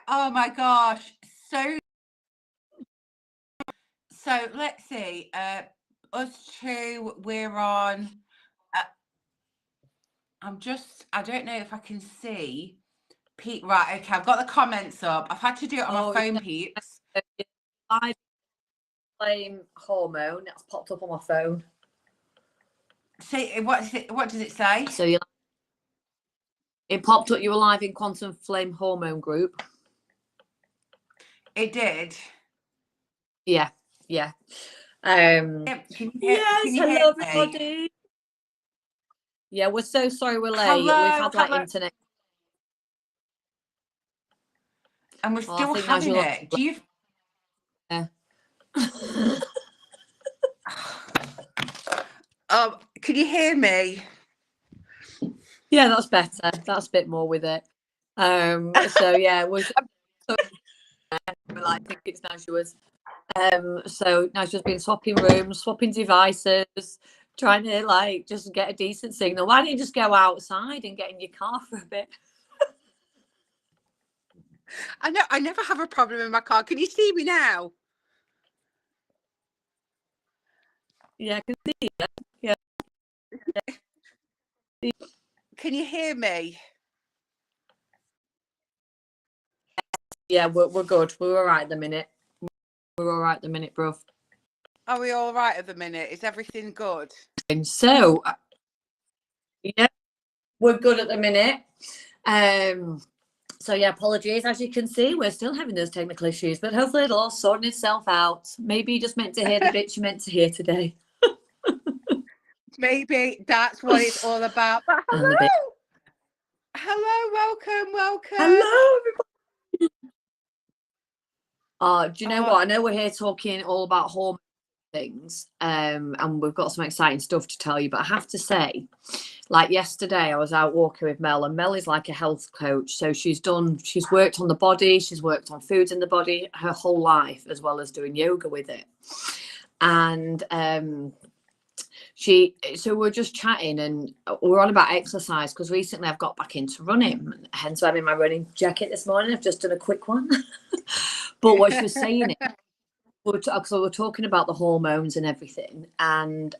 Oh my gosh. So let's see. Us two, we're on. Uh, I don't know if I can see. Pete, right, okay, I've got the comments up. I've had to do it on my phone, peeps. Live flame hormone. That's popped up on my phone. See, what does it say? So it popped up. You were live in Quantum Flame Hormone Group. It did. Yeah. Yes, hello everybody. Yeah, we're so sorry we're late. Hello, we've had like internet, and we're still having it. Do you? Yeah. Can you hear me? Yeah, that's better. That's a bit more with it. So yeah, we're like, I think it's Najwa's. So Najwa's been swapping rooms, swapping devices, trying to like just get a decent signal. Why don't you just go outside and get in your car for a bit? I know. I never have a problem in my car. Can you see me now? Yeah, I can see you. Yeah. Can you hear me? Yeah, we're good. We're all right at the minute. We're all right at the minute, bruv. Are we all right at the minute? Is everything good? And so, yeah, we're good at the minute. So yeah, apologies. As you can see, we're still having those technical issues, but hopefully it'll all sort itself out. Maybe you just meant to hear the bits you meant to hear today. Maybe that's what it's all about. But hello, welcome. Hello, everybody. Do you know what? I know we're here talking all about hormone things, and we've got some exciting stuff to tell you, but I have to say, like yesterday I was out walking with Mel, and Mel is like a health coach, so she's worked on the body, she's worked on foods in the body her whole life, as well as doing yoga with it. And so we're just chatting and we're on about exercise, because recently I've got back into running, hence I'm in my running jacket this morning. I've just done a quick one. But what she was saying is, so we're talking about the hormones and everything, and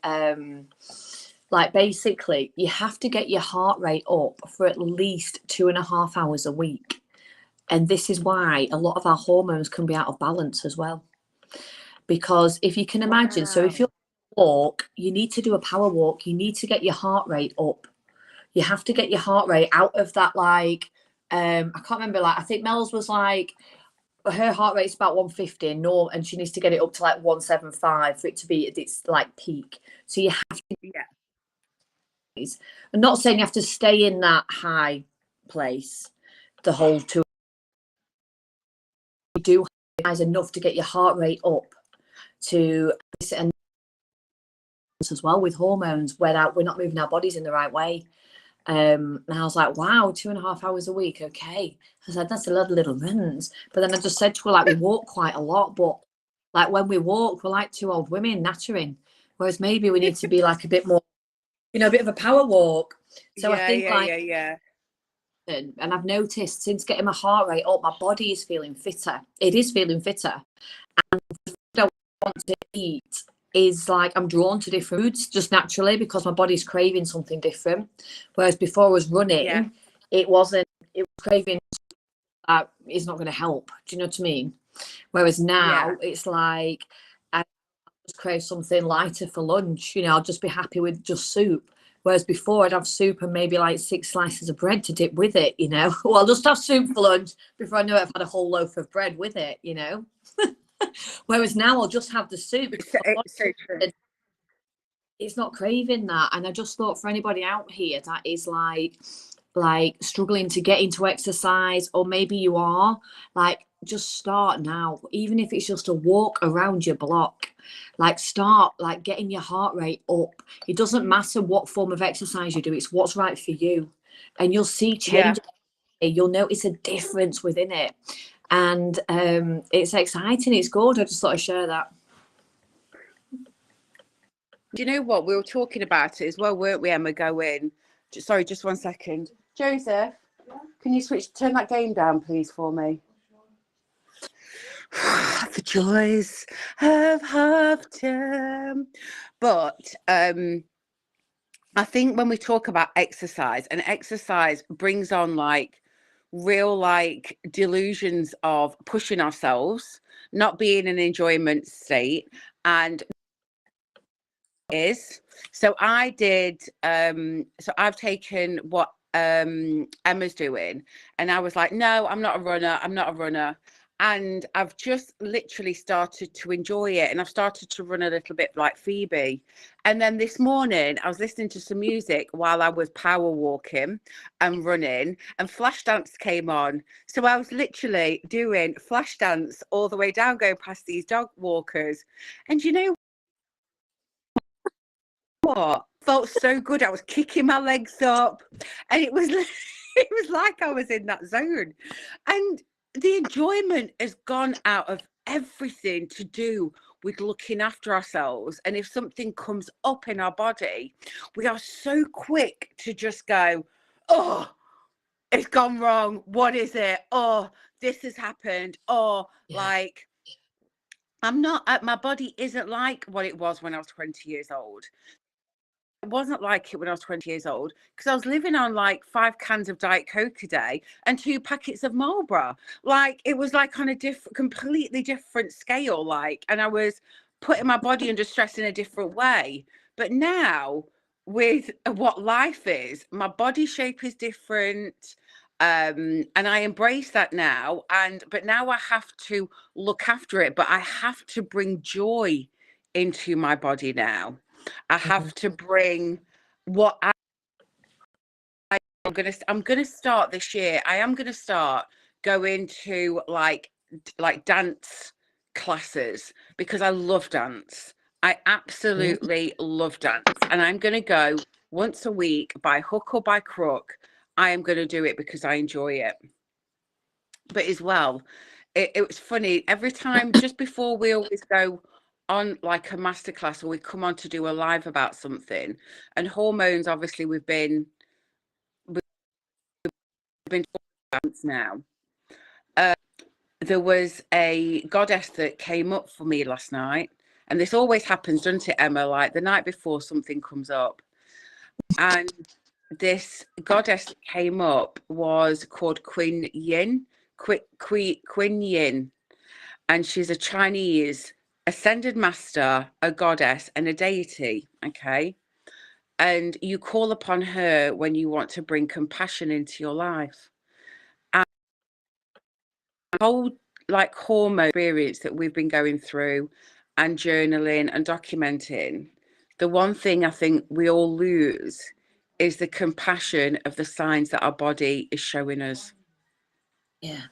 like basically you have to get your heart rate up for at least 2.5 hours a week, and this is why a lot of our hormones can be out of balance as well. Because if you can imagine, so if you walk, you need to do a power walk, you need to get your heart rate up. You have to get your heart rate out of that, like I can't remember, like I think Mel's was like her heart rate's about 150 and she needs to get it up to like 175 for it to be at its like peak. So you have to, I'm not saying you have to stay in that high place the whole two. You do have enough to get your heart rate up to, and as well with hormones, where we're not moving our bodies in the right way. And I was like, wow, 2.5 hours a week. Okay. I said, that's a lot of little runs. But then I just said to her, like, we walk quite a lot, but like when we walk, we're like two old women nattering. Whereas maybe we need to be like a bit more, a bit of a power walk. So I think and I've noticed since getting my heart rate up, my body is feeling fitter. It is feeling fitter. And the food I want to eat is like I'm drawn to different foods just naturally, because my body's craving something different. Whereas before I was running, it was craving that is not going to help. Do you know what I mean? Whereas now it's like I just crave something lighter for lunch. I'll just be happy with just soup. Whereas before I'd have soup and maybe like 6 slices of bread to dip with it, Well, I'll just have soup for lunch before I know it, I've had a whole loaf of bread with it, Whereas now I'll just have the soup. It's so true. It's not craving that. And I just thought, for anybody out here that is like struggling to get into exercise, or maybe you are, like, just start now. Even if it's just a walk around your block, like start like getting your heart rate up. It doesn't matter what form of exercise you do, it's what's right for you, and you'll see change. You'll notice a difference within it, and it's exciting, it's good. I just thought I'd share that. Do you know what, we were talking about it as well, weren't we, Emma? Sorry, just 1 second, Joseph. Can you turn that game down, please, for me? The joys of half term. But I think when we talk about exercise, and exercise brings on like real like delusions of pushing ourselves, not being in an enjoyment state, and is so I did so I've taken what Emma's doing, and I was like, no, I'm not a runner, and I've just literally started to enjoy it, and I've started to run a little bit like Phoebe. And then this morning I was listening to some music while I was power walking and running, and Flashdance came on, so I was literally doing Flashdance all the way down, going past these dog walkers. And you know what, felt so good. I was kicking my legs up, and it was it was like I was in that zone, and the enjoyment has gone out of everything to do with looking after ourselves. And if something comes up in our body, we are so quick to just go, oh, it's gone wrong, what is it, oh, this has happened, oh, like I'm not, my body isn't like what it was when I was 20 years old. It wasn't like it when I was 20 years old, because I was living on like 5 cans of Diet Coke a day and 2 packets of Marlboro. Like it was like on a completely different scale, like, and I was putting my body under stress in a different way. But now, with what life is, my body shape is different. And I embrace that now. But now I have to look after it, but I have to bring joy into my body now. I have to bring what I'm gonna start this year. I am gonna start going to like dance classes, because I love dance. I absolutely love dance, and I'm gonna go once a week by hook or by crook. I am gonna do it because I enjoy it. But as well, it was funny every time, just before we always go on like a masterclass, or we come on to do a live about something. And hormones, obviously, we've been talking about now. There was a goddess that came up for me last night, and this always happens, doesn't it, Emma? Like the night before something comes up, and this goddess that came up was called Queen Yin, Queen Yin, and she's a Chinese ascended master, a goddess, and a deity. Okay. And you call upon her when you want to bring compassion into your life. And the whole like hormone experience that we've been going through and journaling and documenting, the one thing I think we all lose is the compassion of the signs that our body is showing us. Yeah.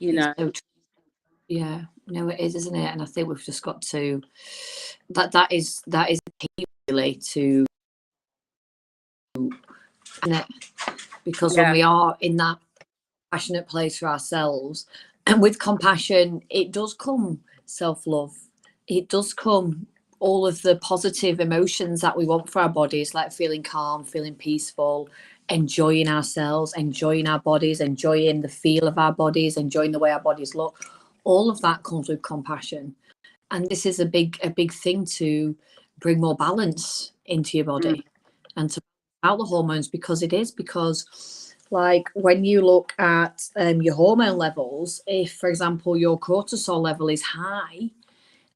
You know. Yeah, no, it is, isn't it? And I think we've just got to that is key really to, because when we are in that passionate place for ourselves, and with compassion, it does come self-love. It does come all of the positive emotions that we want for our bodies, like feeling calm, feeling peaceful, enjoying ourselves, enjoying our bodies, enjoying the feel of our bodies, enjoying the way our bodies look. All of that comes with compassion. And this is a big thing to bring more balance into your body and to out the hormones, because like when you look at your hormone levels, if for example your cortisol level is high,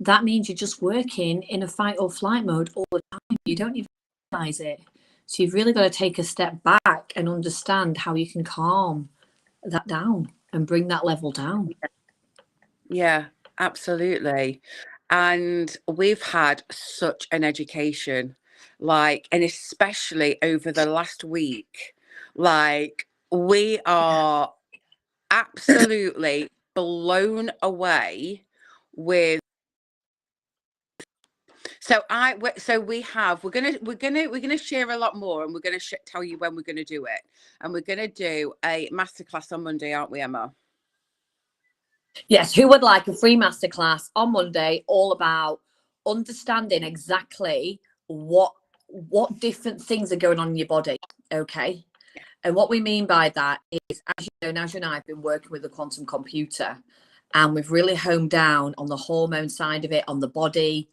that means you're just working in a fight or flight mode all the time. You don't even realize it. So you've really got to take a step back and understand how you can calm that down and bring that level down. Yeah, absolutely. And we've had such an education, like, and especially over the last week, like we are absolutely blown away with. So we're gonna share a lot more, and we're gonna tell you when we're gonna do it, and we're gonna do a masterclass on Monday, aren't we, Emma? Yes, who would like a free masterclass on Monday all about understanding exactly what different things are going on in your body, okay? And what we mean by that is, as you know, Naj and I have been working with the quantum computer, and we've really honed down on the hormone side of it, on the body.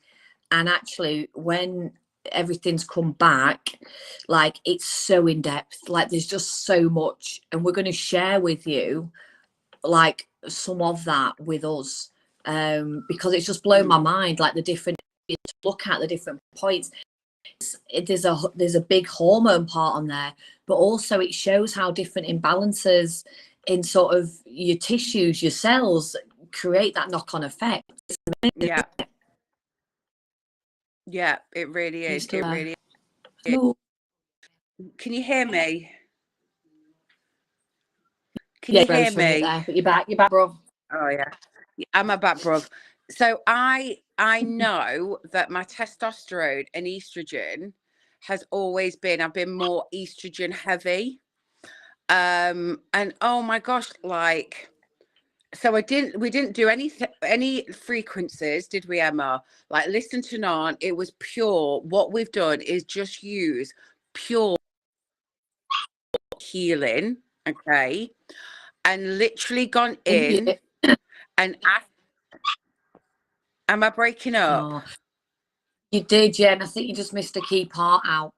And actually, when everything's come back, like, it's so in depth, like there's just so much, and we're going to share with you like some of that with us, because it's just blown my mind, like the different to look at the different points. There's a big hormone part on there, but also it shows how different imbalances in sort of your tissues, your cells, create that knock-on effect. Yeah. Yeah, it really is. It really is. Oh. Can you hear me? Can Yeah, you hear me? There, but you're back, bro. Oh yeah, I'm back, bruv. So I know that my testosterone and estrogen has always been, I've been more estrogen heavy. And oh my gosh, like, so we didn't do any frequencies, did we, Emma? Like, listen to none. It was pure. What we've done is just use pure healing, okay, and literally gone in and asked, am I breaking up? Oh, you did, Jen. I think you just missed a key part out.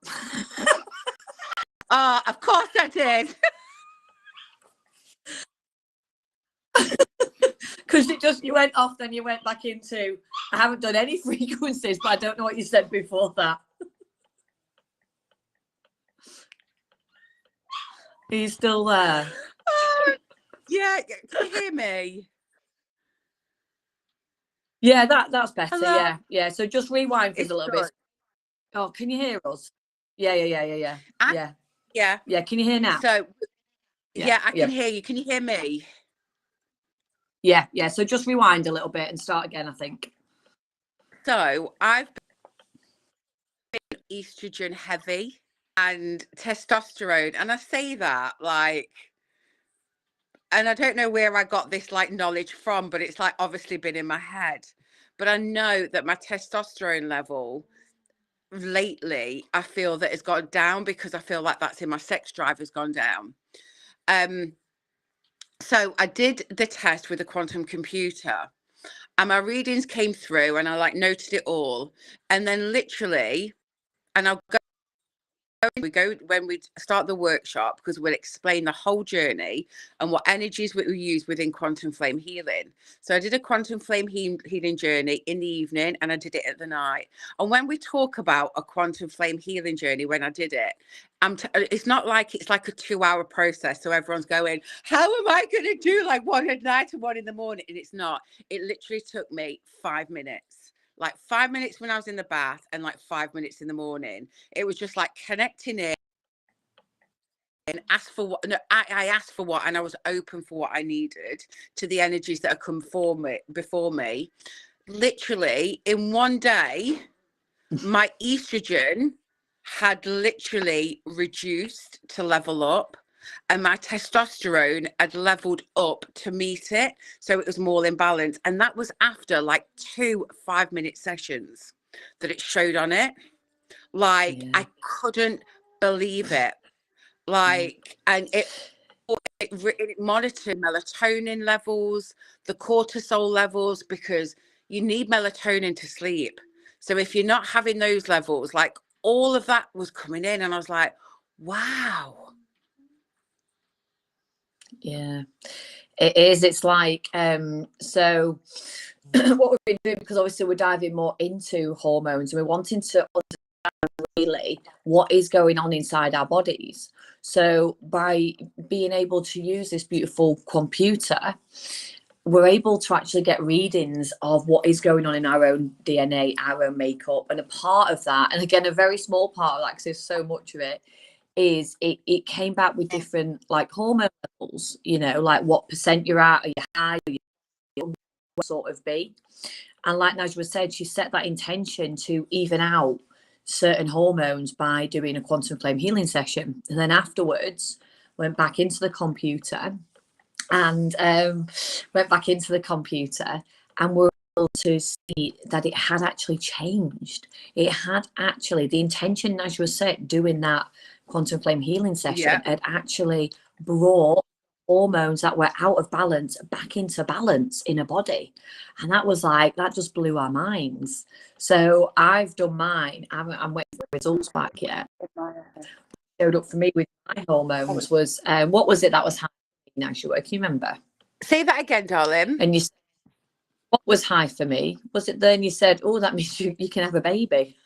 Oh, of course I did. Because you went off, then you went back into, I haven't done any frequencies, but I don't know what you said before that. Are you still there? Yeah, can you hear me? Yeah, that's better. Hello? Yeah. So just rewind for us It's a little good. bit. Oh, can you hear us? Yeah. Yeah. Can you hear now? So yeah, I can hear you. Can you hear me? Yeah. So just rewind a little bit and start again, I think. So I've been estrogen heavy and testosterone, and I say that like, and I don't know where I got this like knowledge from, but it's like obviously been in my head. But I know that my testosterone level lately, I feel that it's gone down because I feel like that's in my sex drive has gone down. So I did the test with a quantum computer, and my readings came through, and I like noted it all, and then literally, and I'll go. We go when we start the workshop because we'll explain the whole journey and what energies we use within quantum flame healing. So I did a quantum flame healing journey in the evening, and I did it at the night. And when we talk about a quantum flame healing journey, when I did it, it's not like it's like a 2-hour process. So everyone's going, how am I going to do like one at night and one in the morning? And it's not. It literally took me 5 minutes. Like 5 minutes when I was in the bath and like 5 minutes in the morning. It was just like connecting in and ask for what. No, I asked for what, and I was open for what I needed to the energies that had come before me. Literally in one day, my estrogen had literally reduced to level up, and my testosterone had leveled up to meet it, so it was more in balance. And that was after like 2 5-minute sessions that it showed on it. Like, I couldn't believe it. Like, and it monitored melatonin levels, the cortisol levels, because you need melatonin to sleep. So if you're not having those levels, like, all of that was coming in, and I was like, wow. Yeah, it is. It's like, so what we've been doing, because obviously we're diving more into hormones and we're wanting to understand really what is going on inside our bodies. So by being able to use this beautiful computer, we're able to actually get readings of what is going on in our own DNA, our own makeup. And a part of that, and again, a very small part of that, because there's so much of it, is it came back with different like hormone levels, you know, like what percent you're at, are you high, are you sort of be. And like Najwa said, she set that intention to even out certain hormones by doing a quantum flame healing session. And then afterwards went back into the computer and we're able to see that it had actually changed. It had actually, the intention Najwa set doing that quantum flame healing session Yeah. had actually brought hormones that were out of balance back into balance in a body. And that was like, that just blew our minds. So I've done mine. I'm waiting for the results back yet. Showed up for me with my hormones was, what was it that was happening actually? Can you remember? Say that again, darling. And you said, what was high for me? Was it then you said, oh, that means you can have a baby?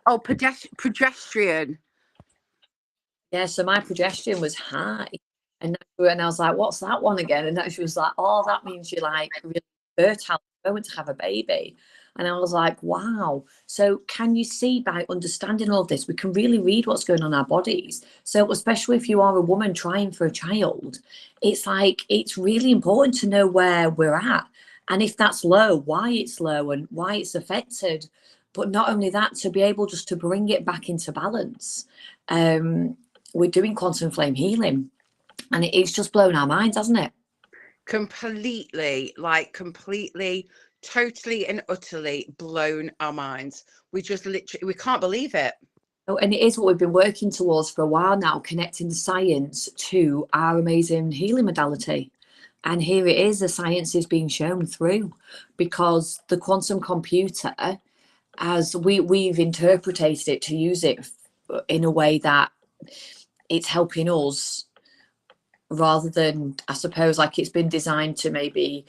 Oh, progesterone. Yeah, so my progesterone was high. And I was like, what's that one again? And she was like, oh, that means you're like really fertile, going to have a baby. And I was like, wow. So can you see, by understanding all this, we can really read what's going on in our bodies. So especially if you are a woman trying for a child, it's like, it's really important to know where we're at. And if that's low, why it's low and why it's affected. But not only that, to be able just to bring it back into balance. We're doing quantum flame healing, and it's just blown our minds, hasn't it? Completely, totally and utterly blown our minds. We just literally, we can't believe it. Oh, and it is what we've been working towards for a while now, connecting the science to our amazing healing modality. And here it is, the science is being shown through, because the quantum computer, as we've interpreted it to use it in a way that it's helping us, rather than, I suppose, like it's been designed to maybe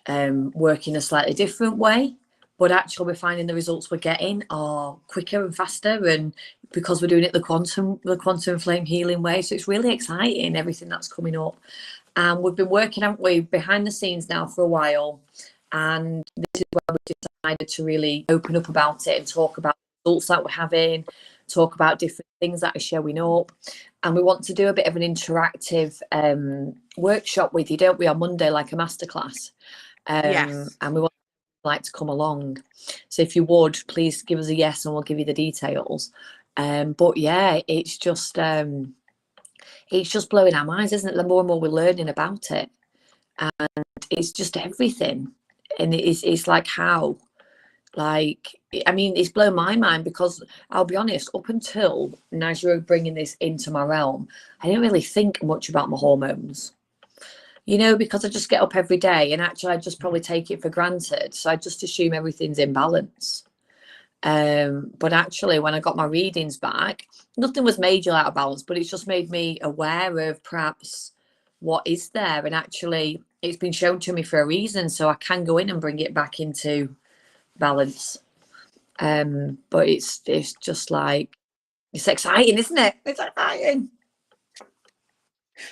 work in a slightly different way. But actually we're finding the results we're getting are quicker and faster, and because we're doing it the quantum flame healing way. So it's really exciting, everything that's coming up. And we've been working, haven't we, behind the scenes now for a while. And this is where we decided to really open up about it and talk about the results that we're having, talk about different things that are showing up. And we want to do a bit of an interactive workshop with you, don't we, on Monday, like a masterclass. Yes. And we want like to come along. So if you would, please give us a yes and we'll give you the details. But yeah, it's just blowing our minds, isn't it? The more and more we're learning about it, and it's just everything. And it's like how, like, I mean, it's blown my mind, because I'll be honest, up until now, as you're bringing this into my realm, I didn't really think much about my hormones. You know, because I just get up every day, and actually I just probably take it for granted. So I just assume everything's in balance. But actually, when I got my readings back, nothing was major out of balance, but it's just made me aware of perhaps what is there. And actually, it's been shown to me for a reason. So I can go in and bring it back into balance. But it's just like, it's exciting, isn't it? It's exciting.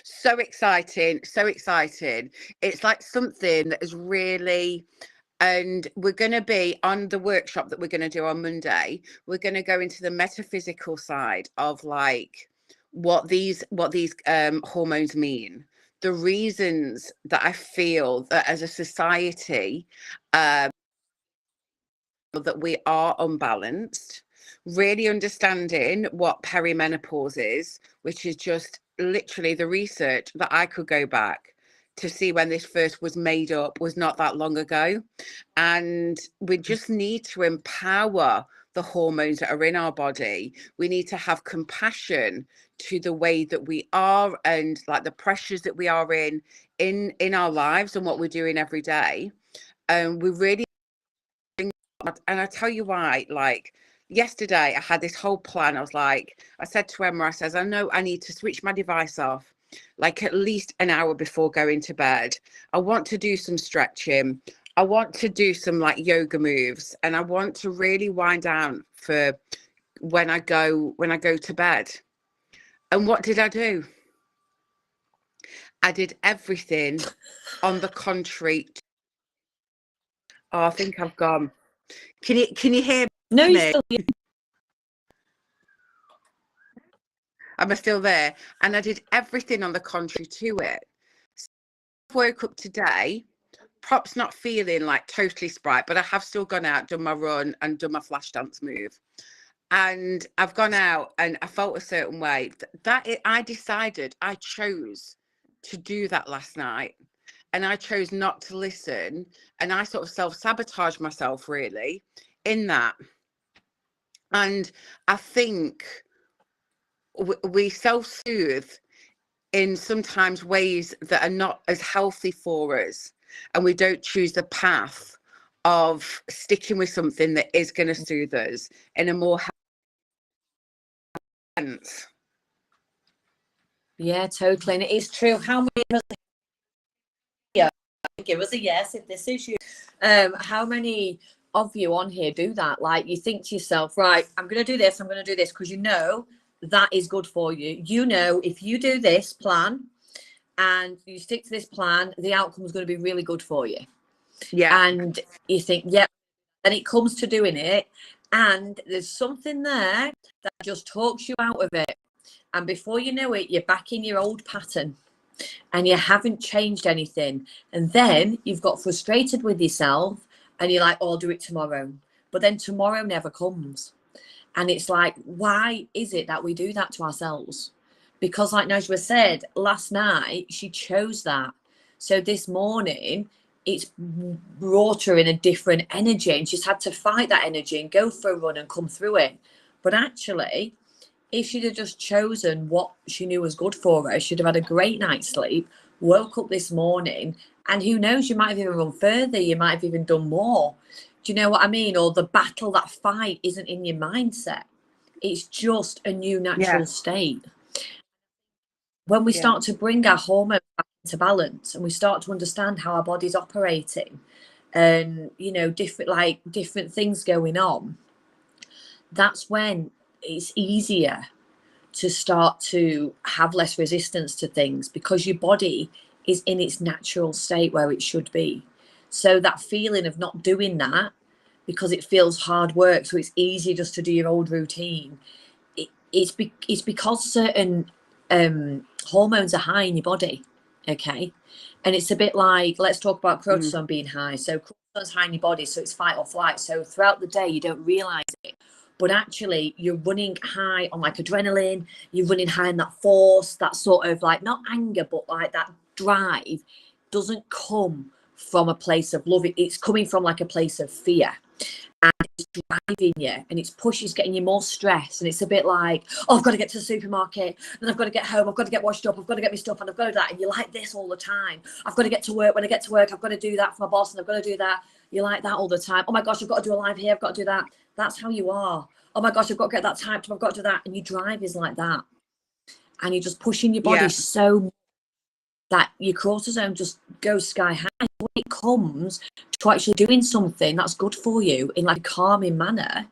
So exciting, so exciting. It's like something that is really, and we're going to be on the workshop that we're going to do on Monday. We're going to go into the metaphysical side of like what these hormones mean, the reasons that I feel that as a society that we are unbalanced, really understanding what perimenopause is, which is just literally the research that I could go back to see when this first was made up was not that long ago. And we just need to empower the hormones that are in our body. We need to have compassion to the way that we are, and like the pressures that we are in our lives and what we're doing every day. And we really, and I tell you why, like yesterday I had this whole plan. I was like, I said to Emma, I says, I know I need to switch my device off like at least an hour before going to bed. I want to do some stretching. I want to do some like yoga moves, and I want to really wind down for when I go to bed. And what did I do? I did everything on the contrary. Oh, I think I've gone. Can you hear No, me? you're still here. Am I still there? And I did everything on the contrary to it. So I woke up today, props not feeling like totally sprite, but I have still gone out, done my run and done my flash dance move. And I've gone out and I felt a certain way. I decided, I chose to do that last night. And I chose not to listen. And I sort of self-sabotaged myself really in that. And I think we self-soothe in sometimes ways that are not as healthy for us, and we don't choose the path of sticking with something that is going to soothe us in a more healthy sense. Yeah, totally. And it is true. How many of us here, give us a yes if this is you. How many of you on here do that? Like, you think to yourself, right, I'm going to do this, because you know that is good for you. You know, if you do this plan and you stick to this plan, the outcome is going to be really good for you. Yeah. And you think, yeah, and it comes to doing it, and there's something there that just talks you out of it. And before you know it, you're back in your old pattern and you haven't changed anything. And then you've got frustrated with yourself and you're like, oh, I'll do it tomorrow. But then tomorrow never comes. And it's like, why is it that we do that to ourselves? Because like Najwa said, last night, she chose that. So this morning, it's brought her in a different energy, and she's had to fight that energy and go for a run and come through it. But actually, if she'd have just chosen what she knew was good for her, she'd have had a great night's sleep, woke up this morning, and who knows, you might have even run further, you might have even done more. Do you know what I mean? Or the battle, that fight isn't in your mindset. It's just a new natural state. When we start to bring our hormones back into balance and we start to understand how our body's operating and, you know, different things going on, that's when it's easier to start to have less resistance to things, because your body is in its natural state where it should be. So that feeling of not doing that because it feels hard work, so it's easier just to do your old routine, it's because certain hormones are high in your body, okay? And it's a bit like, let's talk about cortisol being high. So cortisol is high in your body, so it's fight or flight. So throughout the day, you don't realize it, but actually you're running high on like adrenaline, you're running high in that force, that sort of like, not anger, but like that drive doesn't come from a place of love. It's coming from like a place of fear. And it's driving you, and it's getting you more stress. And it's a bit like, oh, I've got to get to the supermarket, and I've got to get home, I've got to get washed up, I've got to get my stuff, and I've got to do that. And you're like this all the time. I've got to get to work. When I get to work, I've got to do that for my boss, and I've got to do that. You're like that all the time. Oh my gosh, I've got to do a live here, I've got to do that. That's how you are. Oh my gosh, I've got to get that typed up, I've got to do that. And your drive is like that. And you're just pushing your body so much that your cortisol just goes sky high. When it comes to actually doing something that's good for you in like a calming manner,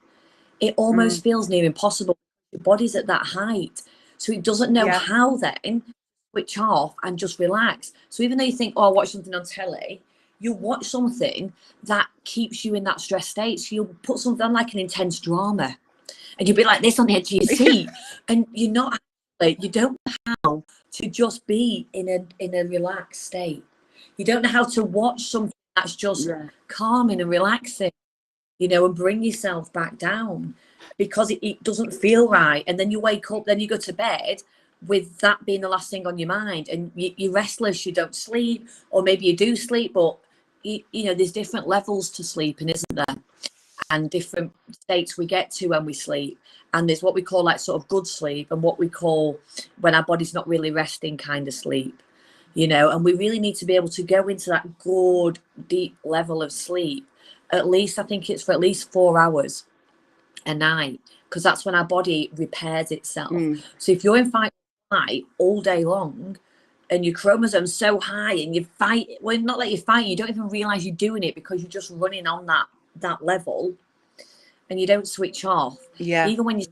it almost feels near impossible. Your body's at that height, so it doesn't know how then switch off and just relax. So even though you think, oh, I'll watch something on telly, you'll watch something that keeps you in that stress state. So you'll put something on like an intense drama, and you'll be like this on the edge of your seat, and you're not. You don't know how to just be in a relaxed state. You don't know how to watch something that's just calming and relaxing, you know, and bring yourself back down, because it doesn't feel right. And then you wake up, then you go to bed with that being the last thing on your mind, and you're restless, you don't sleep, or maybe you do sleep, but you know, there's different levels to sleeping, isn't there? And different states we get to when we sleep. And there's what we call like sort of good sleep, and what we call when our body's not really resting kind of sleep, you know. And we really need to be able to go into that good deep level of sleep, at least I think it's for at least 4 hours a night, because that's when our body repairs itself. So if you're in fight or flight all day long and your chromosome's so high and you fight, well, not that you're fighting, you don't even realize you're doing it because you're just running on that level, and you don't switch off. Even when you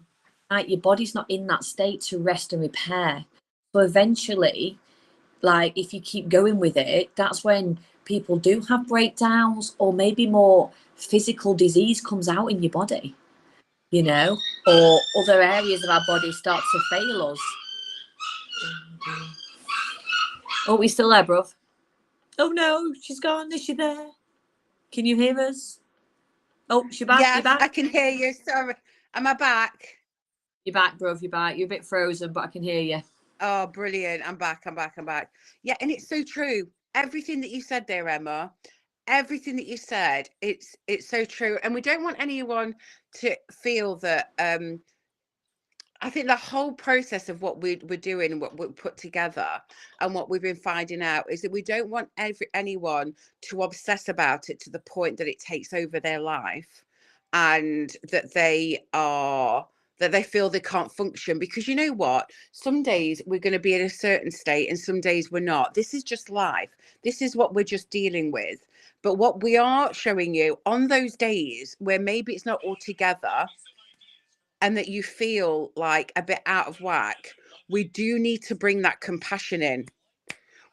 fight, your body's not in that state to rest and repair. So eventually, like if you keep going with it, that's when people do have breakdowns, or maybe more physical disease comes out in your body, you know, or other areas of our body start to fail us. Oh, we still there, bruv? Oh no, she's gone. Is she there? Can you hear us? Oh, she's back. Yes, You're back. I can hear you. Sorry. Am I back? You're back, bruv. You're back. You're a bit frozen, but I can hear you. Oh, brilliant. I'm back. Yeah, and it's so true. Everything that you said there, Emma, everything that you said, it's so true. And we don't want anyone to feel that I think the whole process of what we're doing and what we put together and what we've been finding out is that we don't want anyone to obsess about it to the point that it takes over their life, and that they feel they can't function. Because you know what? Some days we're going to be in a certain state and some days we're not. This is just life. This is what we're just dealing with. But what we are showing you on those days where maybe it's not all together and that you feel like a bit out of whack, we do need to bring that compassion in.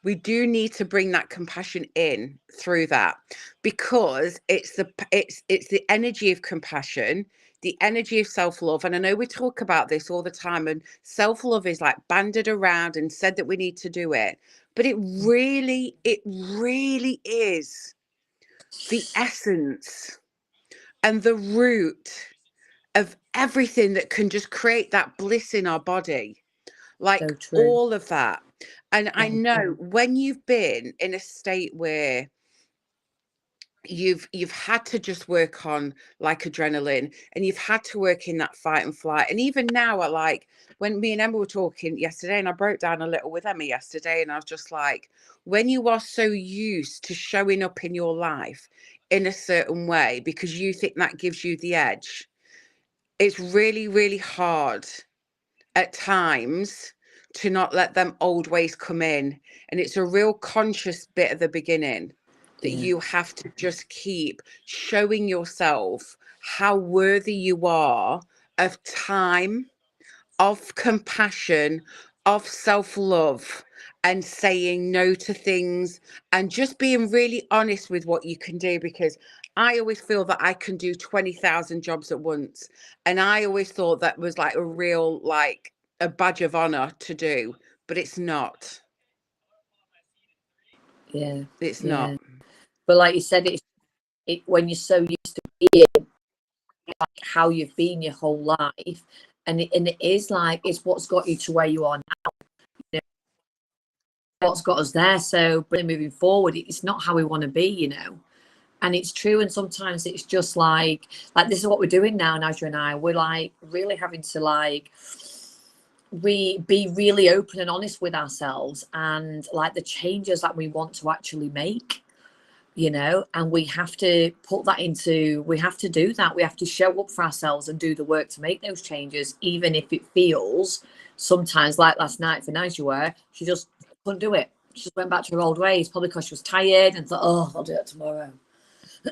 We do need to bring that compassion in through that, because it's the energy of compassion, the energy of self-love. And I know we talk about this all the time, and self-love is like banded around and said that we need to do it, but it really is the essence and the root of everything that can just create that bliss in our body, like So true. all of that. And I know when you've been in a state where you've had to just work on like adrenaline, and you've had to work in that fight and flight, and even now, I like when me and Emma were talking yesterday, and I broke down a little with Emma yesterday, and I was just like, when you are so used to showing up in your life in a certain way because you think that gives you the edge, it's really hard at times to not let them old ways come in. And it's a real conscious bit at the beginning that you have to just keep showing yourself how worthy you are of time, of compassion, of self-love, and saying no to things, and just being really honest with what you can do. Because I always feel that I can do 20,000 jobs at once, and I always thought that was like a real, like a badge of honor to do, but it's not. Yeah, It's yeah. not. But like you said, it when you're so used to being like how you've been your whole life, and it is like it's what's got you to where you are now. You know, what's got us there. So moving forward, it's not how we want to be, you know. And it's true. And sometimes it's just like this is what we're doing now, Naja and I. We're like really having to like we be really open and honest with ourselves, and like the changes that we want to actually make, you know. And we have to put that into, we have to do that. We have to show up for ourselves and do the work to make those changes, even if it feels sometimes like last night for Najwa, she just couldn't do it. She just went back to her old ways, probably because she was tired and thought, oh, I'll do it tomorrow.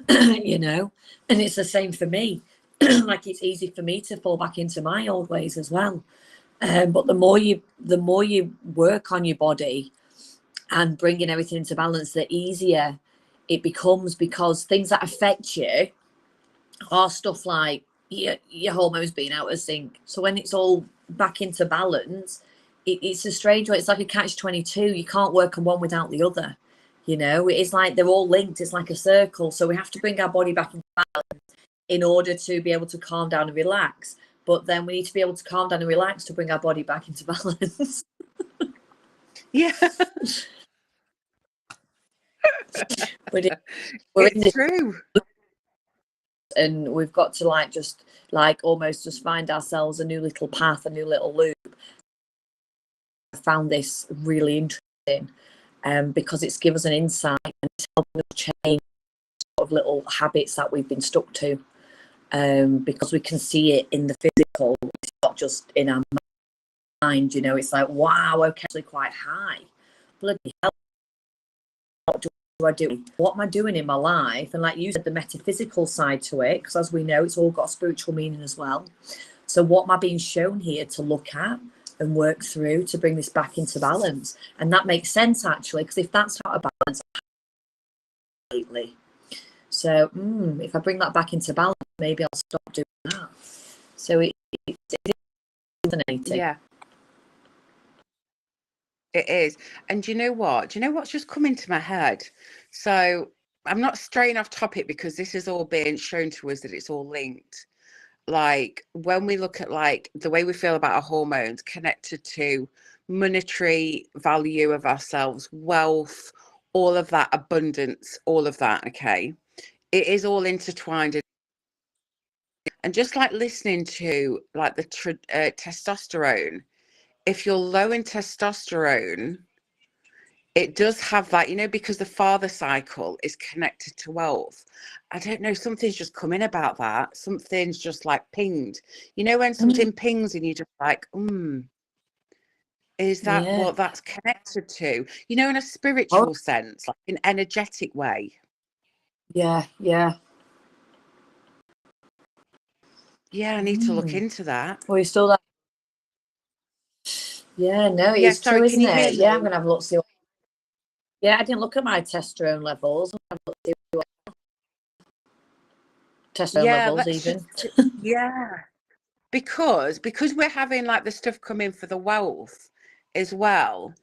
You know. And it's the same for me. Like it's easy for me to fall back into my old ways as well. But the more you work on your body and bringing everything into balance, the easier it becomes, because things that affect you are stuff like your hormones being out of sync. So when it's all back into balance, it's a strange way. It's like a catch-22. You can't work on one without the other. You know, it's like they're all linked. It's like a circle. So we have to bring our body back into balance in order to be able to calm down and relax. But then we need to be able to calm down and relax to bring our body back into balance. Yeah. But we're in It's this, true. and we've got to like just like almost just find ourselves a new little path, a new little loop. I found this really interesting because it's given us an insight and it's helping us change sort of little habits that we've been stuck to, because we can see it in the physical. It's not just in our mind, you know. It's like, wow, okay, actually quite high. Bloody hell, what do I do? What am I doing in my life? And like you said, the metaphysical side to it, because as we know, it's all got spiritual meaning as well. So what am I being shown here to look at and work through to bring this back into balance? And that makes sense actually, because if that's not a balance completely, so if I bring that back into balance, maybe I'll stop doing that. So it is fascinating. Yeah, it is. And do you know what? Do you know what's just come into my head? So I'm not straying off topic because this is all being shown to us that it's all linked. Like when we look at like the way we feel about our hormones connected to monetary value of ourselves, wealth, all of that, abundance, all of that, okay, it is all intertwined. And just like listening to like the testosterone, if you're low in testosterone, it does have that, you know, because the father cycle is connected to wealth. I don't know, something's just come in about that. Something's just like pinged. You know, when something pings and you just like, is that Yeah. what that's connected to? You know, in a spiritual sense, like an energetic way. Yeah, yeah. Yeah, I need to look into that. Well, you still like, yeah, no, Yeah, it's sorry, true, can isn't you hear it? Yeah, I'm me? gonna have a look, see what, yeah, I didn't look at my testosterone levels. I'm gonna look, see what testosterone Yeah, levels let's even. just, yeah. Because we're having like the stuff coming for the wealth as well,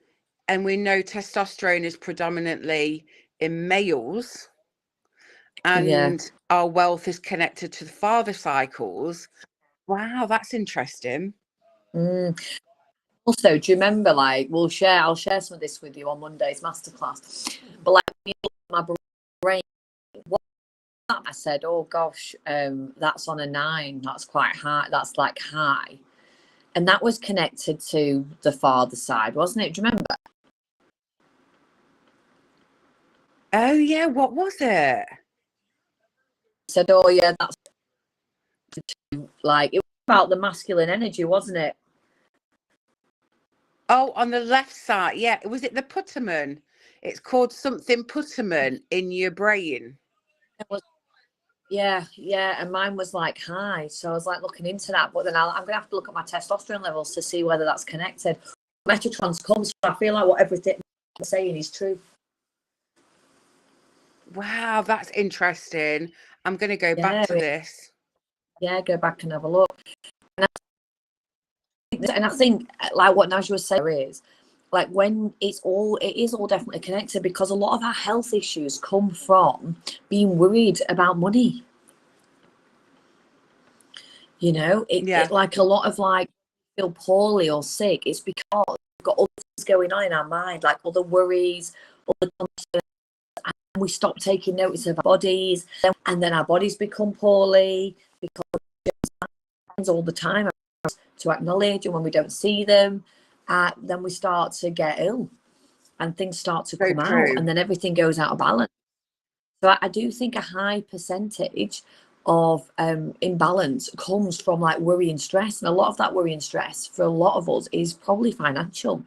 and we know testosterone is predominantly in males, Yeah. and our wealth is connected to the father cycles. Wow, that's interesting. Also, do you remember, like, I'll share some of this with you on Monday's masterclass. But like, when you look at my brain, what I said, oh gosh, that's on a 9. That's quite high. That's like high, and that was connected to the father side, wasn't it? Do you remember? Oh yeah, what was it? I said, oh yeah, that's like, it was about the masculine energy, wasn't it? Oh, on the left side. Yeah, was it the Putterman? It's called something Putterman in your brain. It was, yeah, yeah, and mine was like high, so I was like looking into that, but then I'm gonna have to look at my testosterone levels to see whether that's connected. Metatrons comes from, I feel like what everything I'm saying is true. Wow, that's interesting. I'm going to go back Yeah, to this. yeah, go back and have a look. And I think, like what Naj was saying, is like when it is all definitely connected, because a lot of our health issues come from being worried about money. You know, Yeah. it like a lot of like feel poorly or sick, it's because we've got other things going on in our mind, like other worries, other concerns, and we stop taking notice of our bodies, and then our bodies become poorly because all the time to acknowledge, and when we don't see them, then we start to get ill and things start to So come out, true. and then everything goes out of balance. So I do think a high percentage of imbalance comes from like worry and stress, and a lot of that worry and stress for a lot of us is probably financial,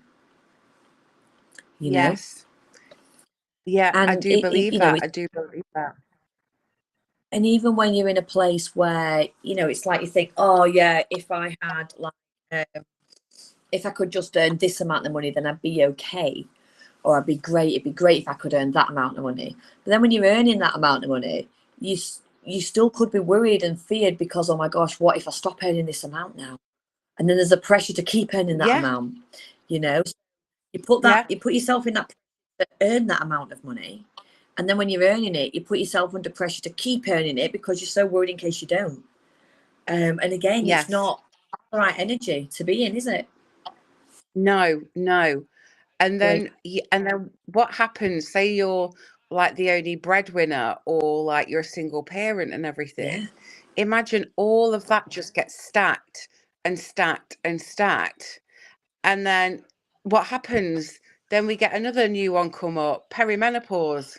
you know. Yes. Yeah, I And do believe you know, that. I do believe that. and even when you're in a place where, you know, it's like you think, oh yeah, if I had like if I could just earn this amount of money, then I'd be okay, or I'd be great. It'd be great if I could earn that amount of money. But then when you're earning that amount of money, you still could be worried and feared because, oh my gosh, what if I stop earning this amount now? And then there's a pressure to keep earning that Yeah. amount. You know, so Yeah. you put yourself in that pressure to earn that amount of money, and then when you're earning it, you put yourself under pressure to keep earning it because you're so worried in case you don't. And again, it's Yes. not the right energy to be in, is it? No, no. And Great. then what happens? Say you're like the only breadwinner, or like you're a single parent and Yeah. everything. Imagine all of that just gets stacked and stacked and stacked. And then what happens? Then we get another new one come up, perimenopause.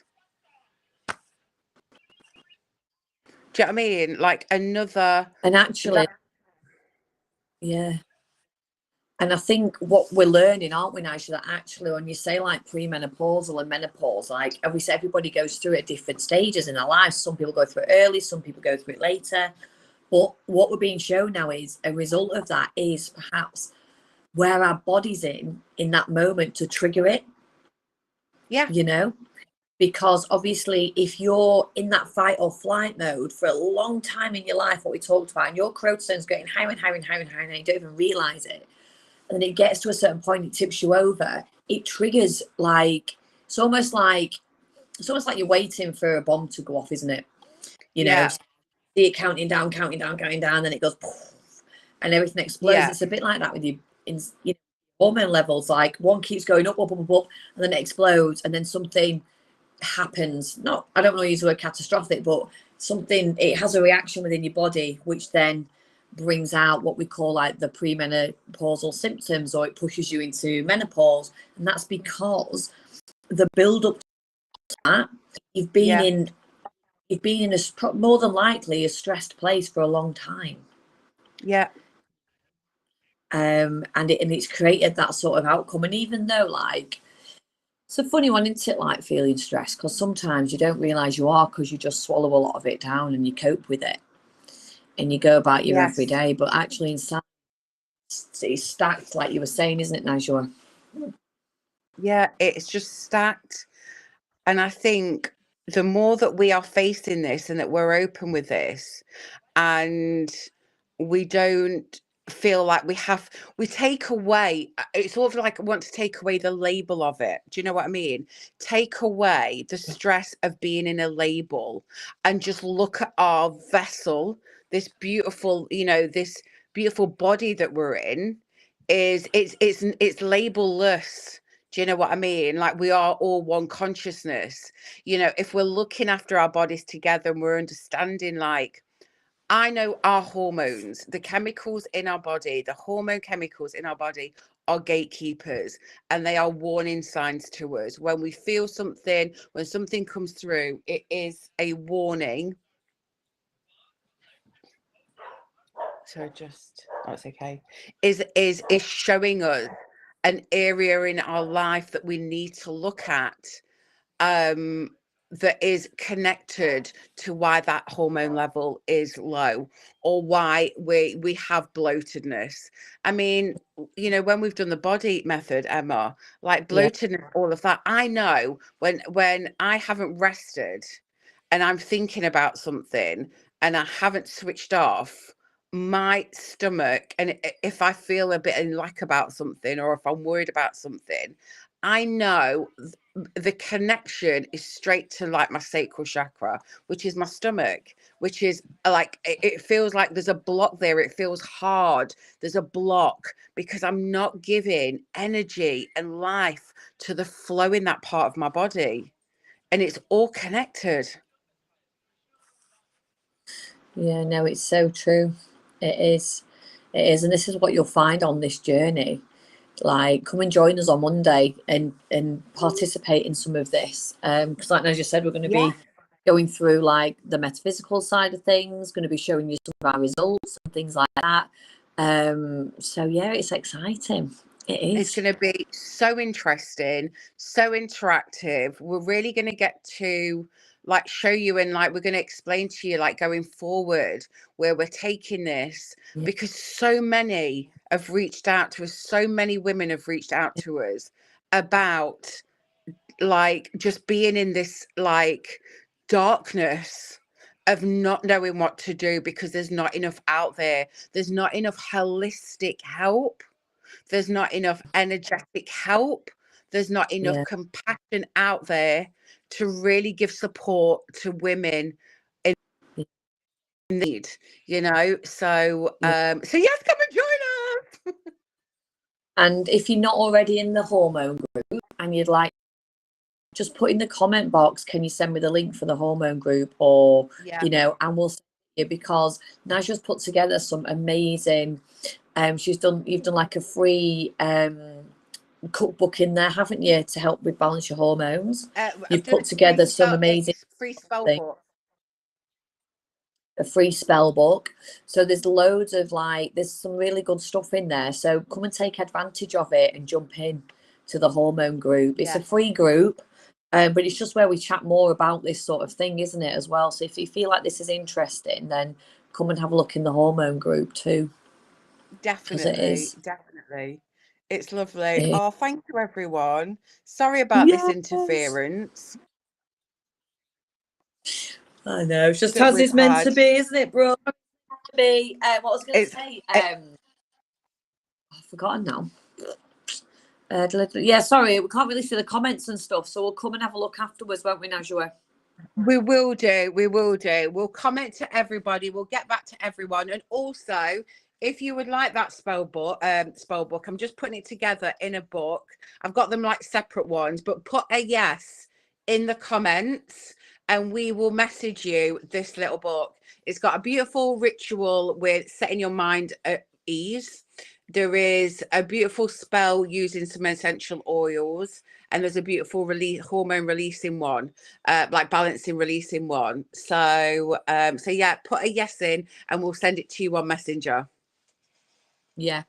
Do you know what I mean? Like another. And actually, yeah. And I think what we're learning, aren't we, Nigel, that actually when you say like premenopausal and menopause, like we say, everybody goes through it at different stages in their lives. Some people go through it early, some people go through it later. But what we're being shown now is a result of that is perhaps where our body's in that moment to trigger it, Yeah. you know? Because obviously, if you're in that fight or flight mode for a long time in your life, what we talked about, and your cortisol's getting higher and higher and higher and higher, and you don't even realize it, and then it gets to a certain point, it tips you over, it triggers like it's almost like you're waiting for a bomb to go off, isn't it? You know, Yeah. see it counting down, then it goes poof, and everything explodes. Yeah. It's a bit like that with you in, you know, hormone levels. Like one keeps going up, and then it explodes, and then something happens. Not, I don't want to use the word catastrophic, but something, it has a reaction within your body, which then brings out what we call like the premenopausal symptoms, or it pushes you into menopause. And that's because the build up to that, you've been in a more than likely a stressed place for a long time. Yeah. And it's created that sort of outcome. And even though, like, it's a funny one, isn't it, like feeling stressed, because sometimes you don't realize you are, because you just swallow a lot of it down and you cope with it and you go about your everyday. But actually inside, it's stacked, like you were saying, isn't it, Najwa? Yeah, it's just stacked. And I think the more that we are facing this and that we're open with this, and we don't feel like we take away, it's sort of like I want to take away the label of it. Do you know what I mean? Take away the stress of being in a label and just look at our vessel, this beautiful, this beautiful body that we're in. It's label-less. Do you know what I mean? Like, we are all one consciousness. If we're looking after our bodies together and we're understanding, like, I know our hormones, the chemicals in our body, the hormone chemicals in our body are gatekeepers, and they are warning signs to us. When we feel something, when something comes through, it is a warning. So that's okay. Is showing us an area in our life that we need to look at, that is connected to why that hormone level is low, or why we have bloatedness. I mean, when we've done the body method, Emma, like bloatedness, all of that, I know when I haven't rested and I'm thinking about something and I haven't switched off my stomach, and if I feel a bit in lack about something, or if I'm worried about something, I know the connection is straight to like my sacral chakra, which is my stomach, which is like, it feels like there's a block there. It feels hard. There's a block because I'm not giving energy and life to the flow in that part of my body, and it's all connected. Yeah, no, it's so true. It is. And this is what you'll find on this journey. Like, come and join us on Monday and participate in some of this. Because like as you said, we're going to be going through like the metaphysical side of things, going to be showing you some of our results and things like that. So yeah, it's exciting. It is. It's going to be so interesting, so interactive. We're really going to get to like show you, and like we're going to explain to you, like, going forward, where we're taking this, because so many have reached out to us, so many women have reached out to us about like just being in this like darkness of not knowing what to do, because there's not enough out there. There's not enough holistic help. There's not enough energetic help. There's not enough compassion out there to really give support to women in need, So, so yes, come and join us. And if you're not already in the hormone group and you'd like, just put in the comment box, can you send me the link for the hormone group, or, and we'll send you, because Najwa's put together some amazing, you've done like a free cookbook in there, haven't you, to help with balance your hormones? You've put together some amazing free spell book. A free spell book. So there's loads of there's some really good stuff in there. So come and take advantage of it and jump in to the hormone group. It's a free group, but it's just where we chat more about this sort of thing, isn't it, as well? So if you feel like this is interesting, then come and have a look in the hormone group too. Definitely. It's lovely. Oh, thank you, everyone. Sorry about this interference. I know. It's just as it's meant to be, isn't it, bro? What I was going to say. I've forgotten now. Sorry, we can't really see the comments and stuff, so we'll come and have a look afterwards, won't we, Najwa? We will do. We'll comment to everybody. We'll get back to everyone. And also, if you would like that spell book, I'm just putting it together in a book. I've got them like separate ones, but put a yes in the comments, and we will message you this little book. It's got a beautiful ritual with setting your mind at ease. There is a beautiful spell using some essential oils, and there's a beautiful hormone releasing one, like balancing releasing one. So yeah, put a yes in, and we'll send it to you on Messenger. Yeah.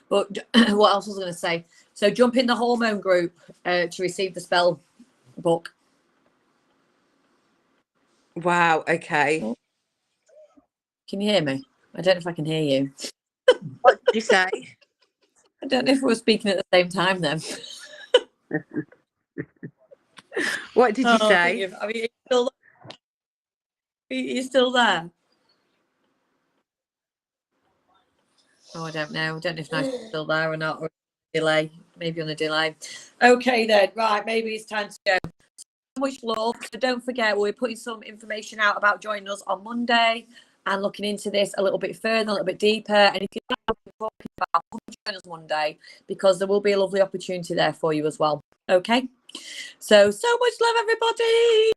But what else was I going to say? So jump in the hormone group to receive the spell book. Wow. Okay. Can you hear me? I don't know if I can hear you. What did you say? I don't know if we're speaking at the same time then. What did you say? I mean, you're still there? Oh, I don't know. I don't know if Nigel's still there or not, or delay. Maybe on a delay. Okay then. Right, maybe it's time to go. So much love. So don't forget, we're putting some information out about joining us on Monday and looking into this a little bit further, a little bit deeper. And if you're not talking about, join us Monday, because there will be a lovely opportunity there for you as well. Okay. So much love, everybody.